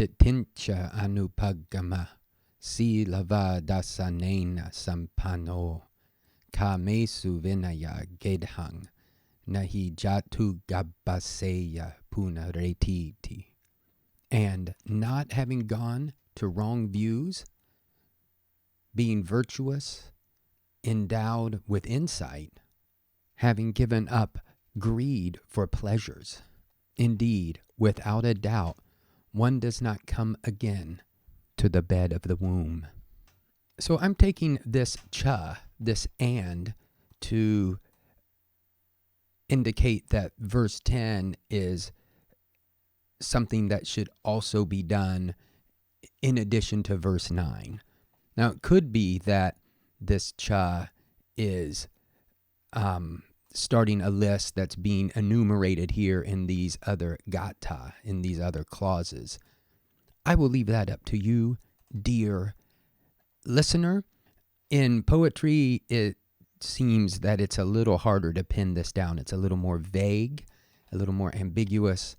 Diṭṭhiñca anupaggamma, sīlavā dassanena sampanno, Kāmesu vinaya gedhaṃ, nahi jātuggabbhaseyya puna retīti. And not having gone to wrong views, being virtuous, endowed with insight, having given up greed for pleasures. Indeed, without a doubt, one does not come again to the bed of the womb. So I'm taking this cha, this and, to indicate that verse 10 is something that should also be done in addition to verse 9. Now, it could be that this cha is starting a list that's being enumerated here in these other gata, in these other clauses. I will leave that up to you, dear listener. In poetry, it seems that it's a little harder to pin this down. It's a little more vague, a little more ambiguous.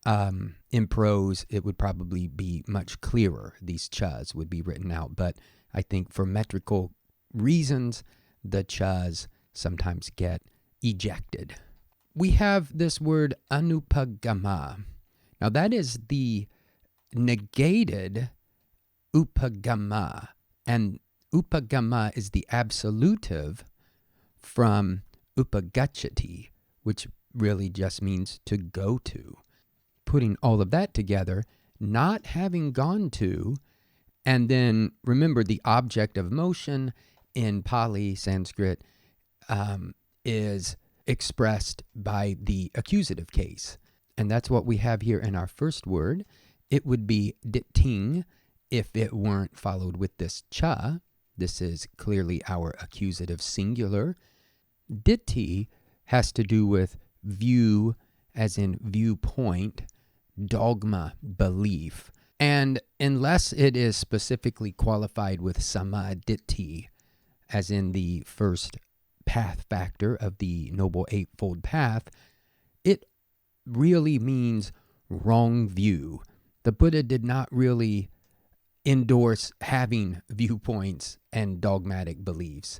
In prose, it would probably be much clearer. These chas would be written out. But I think for metrical reasons, the chas sometimes get ejected. We have this word anupaggamma. Now that is the negated upaggamma, and upaggamma is the absolutive from upagacchati, which really just means to go to. Putting all of that together, not having gone to, and then remember the object of motion in Pali, Sanskrit, is expressed by the accusative case. And that's what we have here in our first word. It would be diṭṭhiñca if it weren't followed with this cha. This is clearly our accusative singular. Diṭṭhi has to do with view, as in viewpoint, dogma, belief. And unless it is specifically qualified with samaddiṭṭhi, as in the first path factor of the Noble Eightfold Path, it really means wrong view. The Buddha did not really endorse having viewpoints and dogmatic beliefs.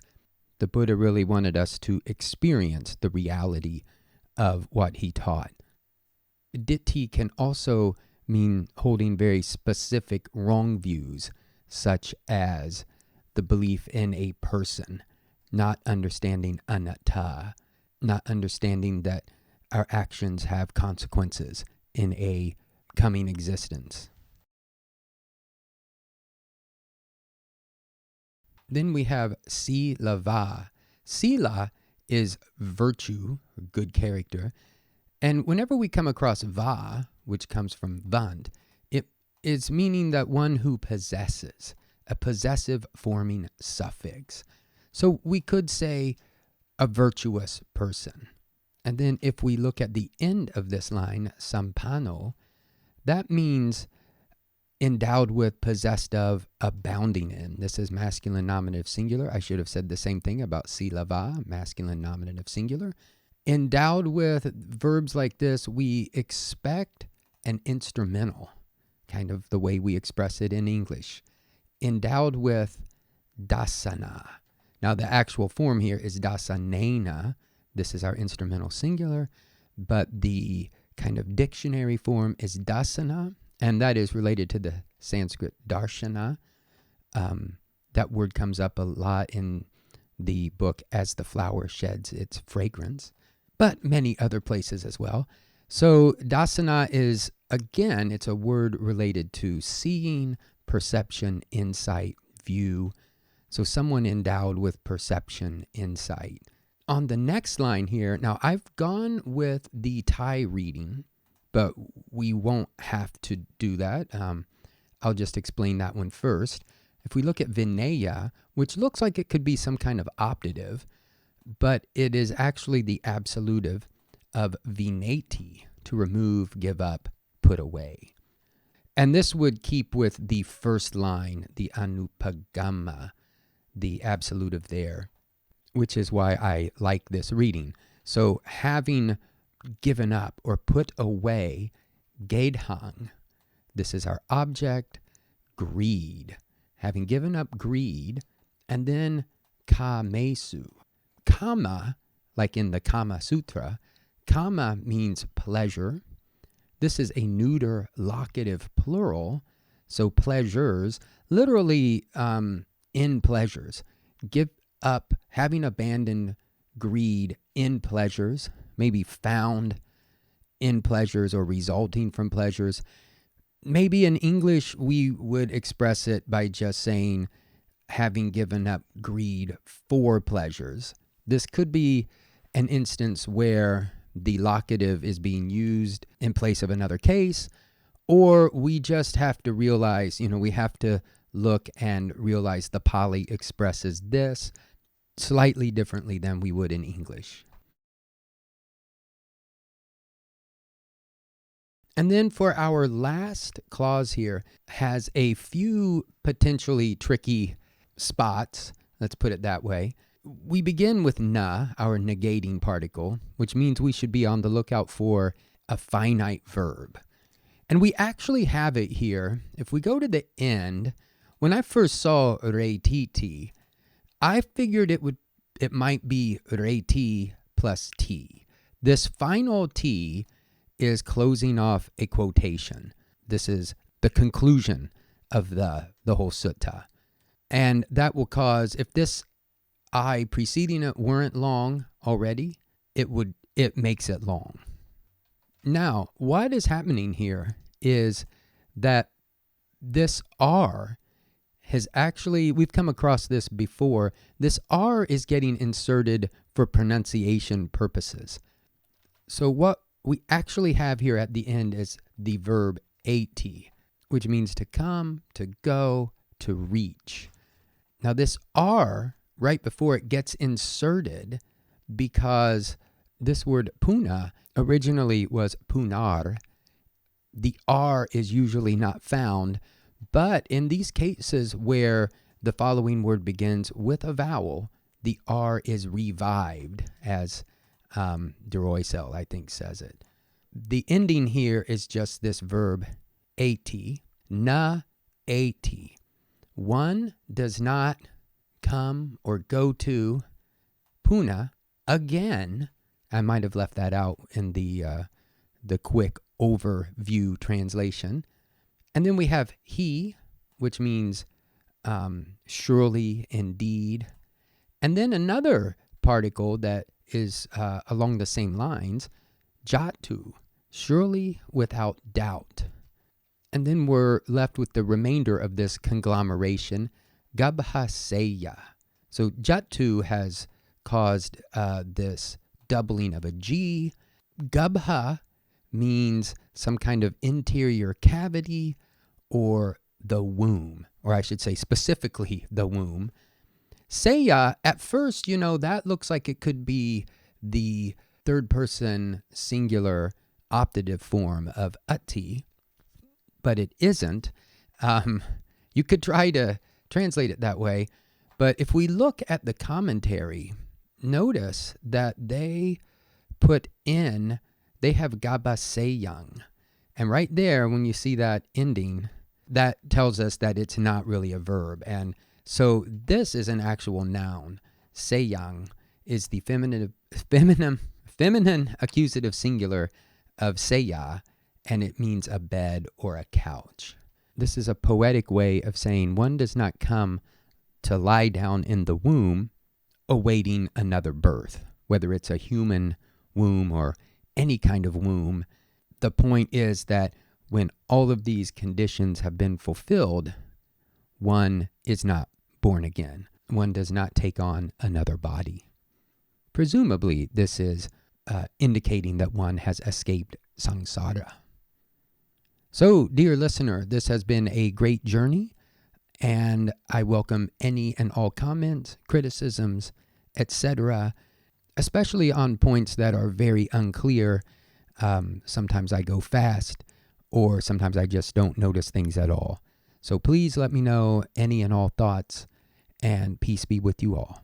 The Buddha really wanted us to experience the reality of what he taught. Diṭṭhi can also mean holding very specific wrong views, such as the belief in a person, not understanding anatta, not understanding that our actions have consequences in a coming existence. Then we have sīlavā. Sīla is virtue, good character. And whenever we come across va, which comes from vand, it is meaning that one who possesses, a possessive forming suffix. So we could say a virtuous person. And then if we look at the end of this line, sampanno, that means endowed with, possessed of, abounding in. This is masculine nominative singular. I should have said the same thing about sīlavā, masculine nominative singular. Endowed with verbs like this, we expect an instrumental, kind of the way we express it in English. Endowed with dassanena. Now the actual form here is dassanena. This is our instrumental singular, but the kind of dictionary form is dassana, and that is related to the Sanskrit darshana. That word comes up a lot in the book As the Flower Sheds Its Fragrance, but many other places as well. So dassana is, again, it's a word related to seeing, perception, insight, view. So someone endowed with perception, insight. On the next line here, now I've gone with the Thai reading, but we won't have to do that. I'll just explain that one first. If we look at vineyya, which looks like it could be some kind of optative, but it is actually the absolutive of vinayati, to remove, give up, put away. And this would keep with the first line, the anupaggamma, the absolutive there, which is why I like this reading. So having given up or put away gedhaṃ, This is our object, greed. Having given up greed, and then Kāmesu. Kama, like in the Kama Sutra, kama means pleasure. This is a neuter locative plural, so pleasures, literally in pleasures. Give up, having abandoned greed in pleasures, maybe found in pleasures or resulting from pleasures. Maybe in English we would express it by just saying having given up greed for pleasures. This could be an instance where the locative is being used in place of another case, or we just have to realize, we have to look and realize the Pali expresses this slightly differently than we would in English. And then for our last clause here, has a few potentially tricky spots, let's put it that way. We begin with na, our negating particle, which means we should be on the lookout for a finite verb. And we actually have it here. If we go to the end, when I first saw retīti, I figured it might be retīti plus t. This final t is closing off a quotation. This is the conclusion of the whole sutta. And that will cause, if this I preceding it weren't long already, it makes it long. Now, what is happening here is that this R has actually, we've come across this before, this R is getting inserted for pronunciation purposes. So what we actually have here at the end is the verb at, which means to come, to go, to reach. Now this R right before it gets inserted because this word puna originally was punar. The R is usually not found, but in these cases where the following word begins with a vowel, the R is revived, as Deroysel, I think, says it. The ending here is just this verb at, na at. One does not come or go to puna again. I might have left that out in the quick overview translation. And then we have he, which means surely, indeed. And then another particle that is along the same lines, jātu, surely, without doubt. And then we're left with the remainder of this conglomeration, jātuggabbhaseyya. So jātu has caused this doubling of a G. Gabbha means some kind of interior cavity or the womb, or I should say specifically the womb. Seyya, at first, that looks like it could be the third person singular optative form of ati, but it isn't. You could try to translate it that way, but if we look at the commentary, notice that they have gabbhaseyya. And right there, when you see that ending, that tells us that it's not really a verb. And so this is an actual noun. Seyya is the feminine accusative singular of seyya, and it means a bed or a couch. This is a poetic way of saying one does not come to lie down in the womb awaiting another birth, whether it's a human womb or any kind of womb. The point is that when all of these conditions have been fulfilled, one is not born again. One does not take on another body. Presumably, this is indicating that one has escaped samsara. So, dear listener, this has been a great journey, and I welcome any and all comments, criticisms, etc., especially on points that are very unclear. Sometimes I go fast, or sometimes I just don't notice things at all. So please let me know any and all thoughts, and peace be with you all.